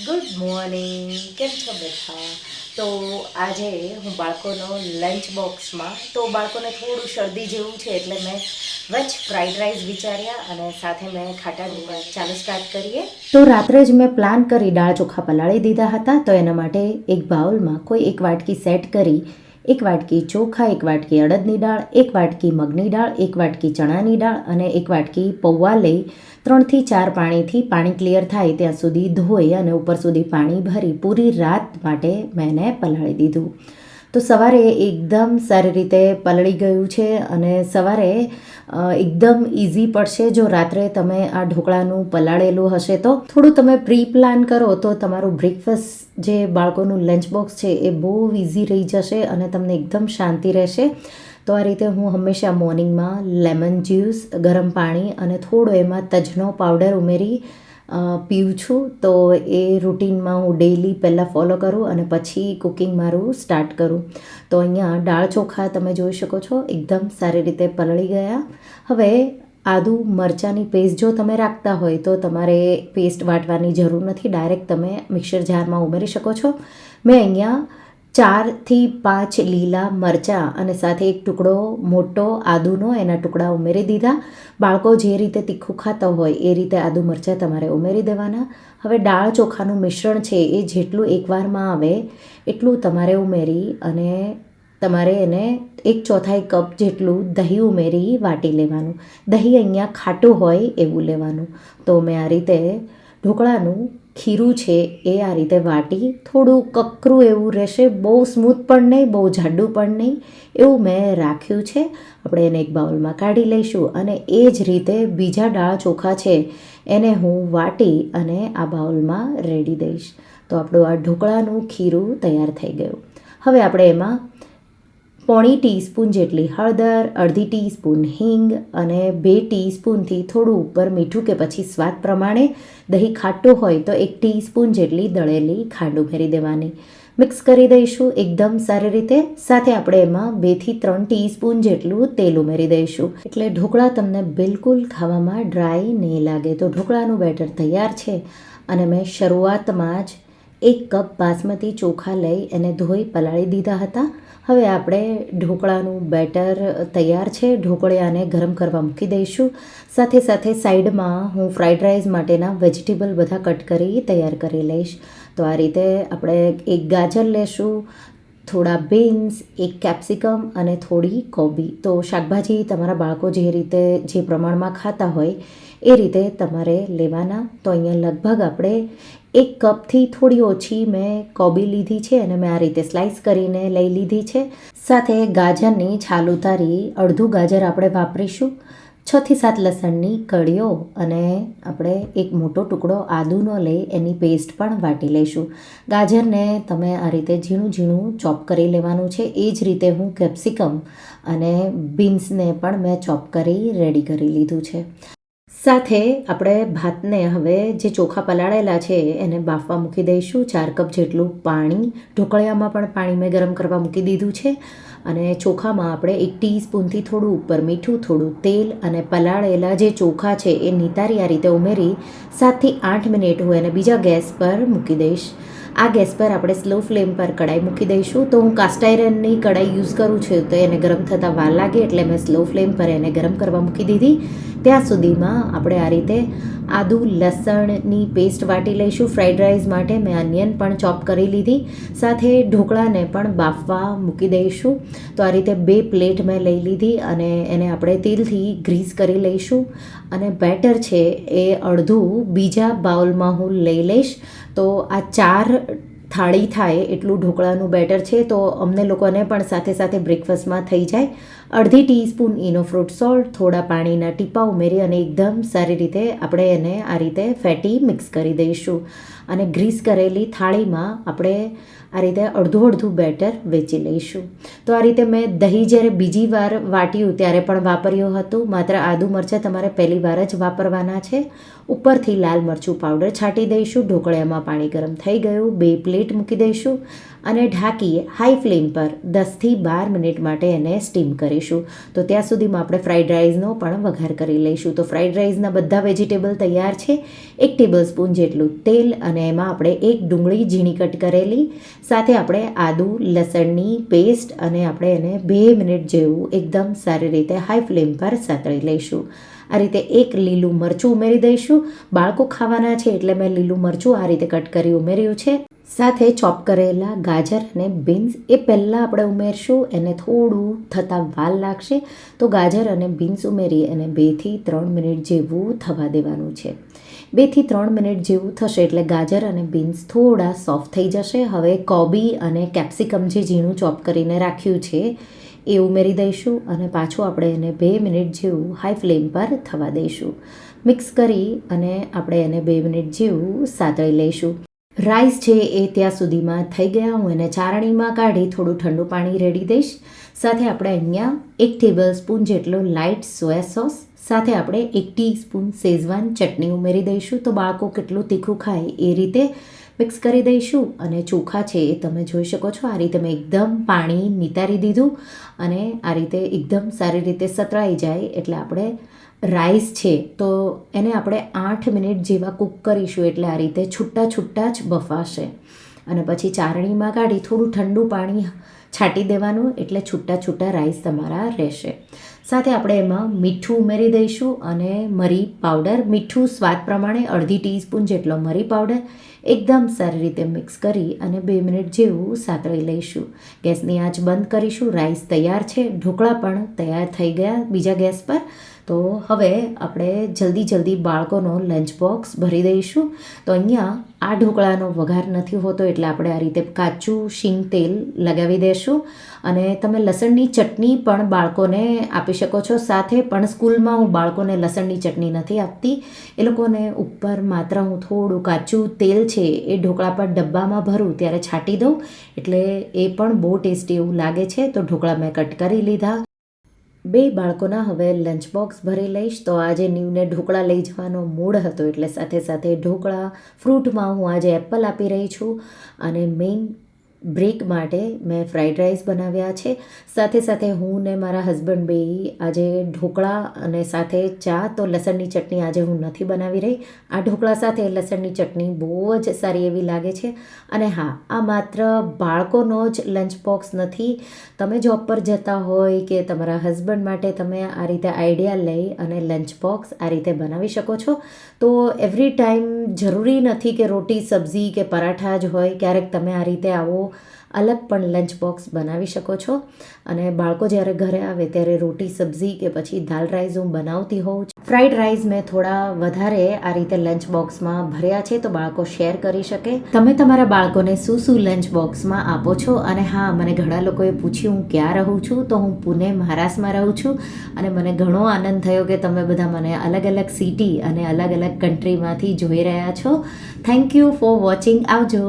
Good morning, કેમ છો બધા? તો આજે હું બાળકોનો લંચ બોક્સમાં તો બાળકોને થોડું શરદી જેવું છે એટલે મેં વેજ ફ્રાઈડ રાઈસ વિચાર્યા અને સાથે મેં ખાટા ઢોકળા. ચાલો સ્ટાર્ટ કરીએ. તો રાત્રે જ મેં પ્લાન કરી દાળ ચોખા પલાળી દીધા હતા. તો એના માટે એક બાઉલમાં કોઈ એક વાટકી સેટ કરી, એક વાટકી ચોખા, એક વાટકી અડદની દાળ, એક વાટકી મગની દાળ, એક વાટકી ચણાની દાળ અને એક વાટકી પૌવા લઈ 3 થી 4 પાણી ક્લિયર થાય ત્યાં સુધી ધોઈ અને ઉપર સુધી પાણી ભરી પૂરી રાત માટે મેં એને પલાળી દીધું. તો સવારે એકદમ સારી રીતે પલળી ગયું છે અને સવારે એકદમ ઇઝી પડશે જો રાત્રે તમે આ ઢોકળાનું પલાળેલું હશે તો. થોડું તમે પ્રી પ્લાન કરો તો તમારું બ્રેકફાસ્ટ જે બાળકોનું લંચ બોક્સ છે એ બહુ ઇઝી રહી જશે અને તમને એકદમ શાંતિ રહેશે. તો આ રીતે હું હંમેશા મોર્નિંગમાં લેમન જ્યુસ, ગરમ પાણી અને થોડો એમાં તજનો પાવડર ઉમેરી પીઉં છું. તો એ રૂટીનમાં હું ડેઈલી પહેલાં ફોલો કરું અને પછી કુકિંગ મારું સ્ટાર્ટ કરું. તો અહીંયા દાળ ચોખા તમે જોઈ શકો છો એકદમ સારી રીતે પલળી ગયા. હવે આદુ મરચાંની પેસ્ટ જો તમે રાખતા હોય તો તમારે પેસ્ટ વાટવાની જરૂર નથી, ડાયરેક્ટ તમે મિક્સર જારમાં ઉમેરી શકો છો. મેં અહીંયા 4 થી 5 લીલા મરચાં અને સાથે એક ટુકડો મોટો આદુનો એના ટુકડા ઉમેરી દીધા. બાળકો જે રીતે તીખું ખાતા હોય એ રીતે આદુ મરચાં તમારે ઉમેરી દેવાના. હવે દાળ ચોખાનું મિશ્રણ છે એ જેટલું એકવારમાં આવે એટલું તમારે ઉમેરી અને તમારે એને 1/4 કપ જેટલું દહીં ઉમેરી વાટી લેવાનું. દહીં અહીંયા ખાટું હોય એવું લેવાનું. તો મેં આ રીતે ઢોકળાનું ખીરું છે એ આ રીતે વાટી થોડું કકરું એવું રહેશે, બહુ સ્મૂથ પણ નહીં, બહુ જાડું પણ નહીં, એવું મેં રાખ્યું છે. આપણે એને એક બાઉલમાં કાઢી લઈશું અને એ જ રીતે બીજા દાળ ચોખા છે એને હું વાટી અને આ બાઉલમાં રેડી દઈશ. તો આપણું આ ઢોકળાનું ખીરું તૈયાર થઈ ગયું. હવે આપણે એમાં 1/4 ટીસ્પૂન જેટલી હળદર, 1/2 ટીસ્પૂન હિંગ અને 2 ટીસ્પૂનથી થોડું ઉપર મીઠું કે પછી સ્વાદ પ્રમાણે, દહીં ખાટું હોય તો 1 ટીસ્પૂન જેટલી દળેલી ખાંડ ઉમેરી દેવાની. મિક્સ કરી દઈશું એકદમ સારી રીતે. સાથે આપણે એમાં 2 થી 3 ટીસ્પૂન જેટલું તેલ ઉમેરી દઈશું એટલે ઢોકળા તમને બિલકુલ ખાવામાં ડ્રાય નહીં લાગે. તો ઢોકળાનું બેટર તૈયાર છે અને મેં શરૂઆતમાં જ 1 કપ બાસમતી ચોખા લઈ એને ધોઈ પલાળી દીધા હતા. હવે આપણે ઢોકળાનું બેટર તૈયાર છે. ઢોકળિયાને ગરમ કરવા મૂકી દઈશું. સાથે સાથે સાઈડમાં હું ફ્રાઈડ રાઈસ માટેના વેજીટેબલ બધા કટ કરી તૈયાર કરી લઈશ. તો આ રીતે આપણે એક ગાજર લેશું, થોડા બીન્સ, એક કેપ્સિકમ અને થોડી કોબી. તો શાકભાજી તમારા બાળકો જે રીતે જે પ્રમાણમાં ખાતા હોય એ રીતે તમારે લેવાના. તો અહીંયા લગભગ આપણે 1 કપથી થોડી ઓછી મેં કોબી લીધી છે અને મેં આ રીતે સ્લાઈસ કરીને લઈ લીધી છે. સાથે ગાજરની છાલ ઉતારી અડધું ગાજર આપણે વાપરીશું. 6 થી 7 લસણની કળીઓ અને આપણે એક મોટો ટુકડો આદુનો લઈ એની પેસ્ટ પણ વાટી લઈશું. ગાજરને તમે આ રીતે ઝીણું ઝીણું ચોપ કરી લેવાનું છે. એ જ રીતે હું કેપ્સિકમ અને બીન્સને પણ મેં ચોપ કરી રેડી કરી લીધું છે. સાથે આપણે ભાતને હવે જે ચોખા પલાળેલા છે એને બાફવા મૂકી દઈશું. 4 કપ જેટલું પાણી, ઢોકળિયામાં પણ પાણી મેં ગરમ કરવા મૂકી દીધું છે અને ચોખામાં આપણે 1 ટીસ્પૂનથી થોડું ઉપર મીઠું, થોડું તેલ અને પલાળેલા જે ચોખા છે એ નિતારી આ રીતે ઉમેરી 7 થી 8 મિનિટ હું એને બીજા ગેસ પર મૂકી દઈશ. આ ગેસ પર આપણે સ્લો ફ્લેમ પર કડાઈ મૂકી દઈશું. તો હું કાસ્ટ આયરનની કડાઈ યુઝ કરું છું તો એને ગરમ થતાં વાર લાગે એટલે મેં સ્લો ફ્લેમ પર એને ગરમ કરવા મૂકી દીધી. ત્યાં સુધીમાં આપણે આ રીતે આદુ લસણની પેસ્ટ વાટી લઈશું. ફ્રાઈડ રાઈસ માટે મેં અનિયન પણ ચોપ કરી લીધી. સાથે ઢોકળાને પણ બાફવા મૂકી દઈશું. તો આ રીતે 2 પ્લેટ મેં લઈ લીધી અને એને આપણે તેલથી ગ્રીસ કરી લઈશું અને બેટર છે એ અડધું બીજા બાઉલમાં હું લઈ લઈશ. તો આ 4 થાળી થાય એટલું ઢોકળાનું બેટર છે તો અમને લોકોને પણ સાથે સાથે બ્રેકફાસ્ટમાં થઈ જાય. 1/2 ટીસ્પૂન ઇનો ફ્રૂટ સોલ્ટ, થોડા પાણીના ટીપા ઉમેરી અને એકદમ સારી રીતે આપણે એને આ રીતે ફેટી મિક્સ કરી દઈશું અને ગ્રીસ કરેલી થાળીમાં આપણે આ રીતે અડધું બેટર વેચી લઈશું. તો આ રીતે મેં દહીં જ્યારે બીજી વાર વાટ્યું ત્યારે પણ વાપર્યું હતું. માત્ર આદુ મરચાં તમારે પહેલી વાર જ વાપરવાના છે. ઉપરથી લાલ મરચું પાવડર છાંટી દઈશું. ઢોકળિયામાં પાણી ગરમ થઈ ગયું. 2 પ્લેટ મૂકી દઈશું અને ઢાંકી હાઈ ફ્લેમ પર 10 થી 12 મિનિટ માટે એને સ્ટીમ કરી કરીશું. તો ત્યાં સુધીમાં આપણે ફ્રાઈડ રાઈસનો પણ વઘાર કરી લઈશું. તો ફ્રાઈડ રાઈસના બધા વેજીટેબલ તૈયાર છે. 1 ટેબલ સ્પૂન જેટલું તેલ અને એમાં આપણે 1 ડુંગળી ઝીણી કટ કરેલી, સાથે આપણે આદુ લસણની પેસ્ટ અને આપણે એને 2 મિનિટ જેવું એકદમ સારી રીતે હાઈ ફ્લેમ પર સાતળી લઈશું. આ રીતે 1 લીલું મરચું ઉમેરી દઈશું. બાળકો ખાવાના છે એટલે મેં લીલું મરચું આ રીતે કટ કરી ઉમેર્યું છે. સાથે ચોપ કરેલા ગાજર અને બીન્સ એ પહેલાં આપણે ઉમેરશું. એને થોડું થતાં વાર લાગશે, તો ગાજર અને બીન્સ ઉમેરી અને 2થી 3 મિનિટ જેવું થવા દેવાનું છે. 2થી 3 મિનિટ જેવું થશે એટલે ગાજર અને બીન્સ થોડા સોફ્ટ થઈ જશે. હવે કોબી અને કેપ્સિકમ જે ઝીણું ચોપ કરીને રાખ્યું છે એ ઉમેરી દઈશું અને પાછું આપણે એને 2 મિનિટ જેવું હાઈ ફ્લેમ પર થવા દઈશું. મિક્સ કરી અને આપણે એને 2 મિનિટ જેવું સાતળી લઈશું. રાઈસ છે એ ત્યાં સુધીમાં થઈ ગયા. હું એને ચારણીમાં કાઢી થોડું ઠંડુ પાણી રેડી દઈશ. સાથે આપણે અહીંયા 1 ટેબલ સ્પૂન જેટલો લાઇટ સોયા સોસ, સાથે આપણે 1 ટીસ્પૂન શેઝવાન ચટણી ઉમેરી દઈશું. તો બાળકો કેટલું તીખું ખાય એ રીતે મિક્સ કરી દઈશું. અને ચોખા છે એ તમે જોઈ શકો છો, આ રીતે મેં એકદમ પાણી નિતારી દીધું અને આ રીતે એકદમ સારી રીતે સતળાઈ જાય એટલે આપણે રાઈસ છે તો એને આપણે 8 મિનિટ જેવા કૂક કરીશું. એટલે આ રીતે છૂટા છૂટા જ બફાશે અને પછી ચારણીમાં કાઢી થોડું ઠંડુ પાણી છાંટી દેવાનું એટલે છૂટા છૂટા રાઈસ તમારા રહેશે. સાથે આપણે એમાં મીઠું ઉમેરી દઈશું અને મરી પાવડર, મીઠું સ્વાદ પ્રમાણે 1/2 ટીસ્પૂન જેટલો મરી પાવડર એકદમ સારી રીતે મિક્સ કરી અને 2 મિનિટ જેવું સાતળી લઈશું. ગેસની આંચ બંધ કરીશું. રાઈસ તૈયાર છે. ઢોકળા પણ તૈયાર થઈ ગયા બીજા ગેસ પર. તો હવે આપણે જલ્દી બાળકોનો લંચ બોક્સ ભરી દઈશું. તો અહીંયા આ ઢોકળાનો વઘાર નથી હોતો એટલે આપણે આ રીતે કાચું શીંગ તેલ લગાવી દઈશું. અને તમે લસણની ચટણી પણ બાળકોને આપી શકો છો સાથે, પણ સ્કૂલમાં હું બાળકોને લસણની ચટણી નથી આપતી. એ લોકોને ઉપર માત્ર હું થોડું કાચું તેલ છે એ ઢોકળા પર ડબ્બામાં ભરું ત્યારે છાંટી દઉં એટલે એ પણ બહુ ટેસ્ટી એવું લાગે છે. તો ઢોકળા મેં કટ કરી લીધા. 2 બાળકોના હવે લંચ બોક્સ ભરી લઈશ. તો આજે નીવને ઢોકળા લઈ જવાનો મૂડ હતો એટલે સાથે સાથે ઢોકળા, ફ્રૂટમાં હું આજે એપલ આપી રહી છું અને મેઇન બ્રેક માટે મેં ફ્રાઈડ રાઈસ બનાવ્યા છે. સાથે સાથે હું ને મારા હસબન્ડ બે આજે ઢોકળા અને સાથે ચા. તો લસણની ચટણી આજે હું નથી બનાવી રહી. આ ઢોકળા સાથે લસણની ચટણી બહુ જ સારી એવી લાગે છે. અને હા, આ માત્ર બાળકોનો જ લંચ બોક્સ નથી. તમે જોબ પર જતા હોય કે તમારા હસબન્ડ માટે તમે આ રીતે આઈડિયા લઈ અને લંચ બોક્સ આ રીતે બનાવી શકો છો. તો એવરી ટાઈમ જરૂરી નથી કે રોટી સબ્જી કે પરાઠા જ હોય. ક્યારેક તમે આ રીતે આવો અલગ પણ લંચ બોક્સ બનાવી શકો છો. અને બાળકો જ્યારે ઘરે આવે ત્યારે રોટી સબ્જી કે પછી દાલ રાઈસ હું બનાવતી હોઉં છું. ફ્રાઈડ રાઈસ મેં થોડા વધારે આ રીતે લંચ બોક્સમાં ભર્યા છે તો બાળકો શેર કરી શકે. તમે તમારા બાળકોને શું શું લંચ બોક્સમાં આપો છો? અને હા, મને ઘણા લોકોએ પૂછ્યું હું ક્યાં રહું છું. તો હું પુણે મહારાષ્ટ્રમાં રહું છું અને મને ઘણો આનંદ થયો કે તમે બધા મને અલગ અલગ સિટી અને અલગ અલગ કન્ટ્રીમાંથી જોઈ રહ્યા છો. Thank you for watching. આવજો.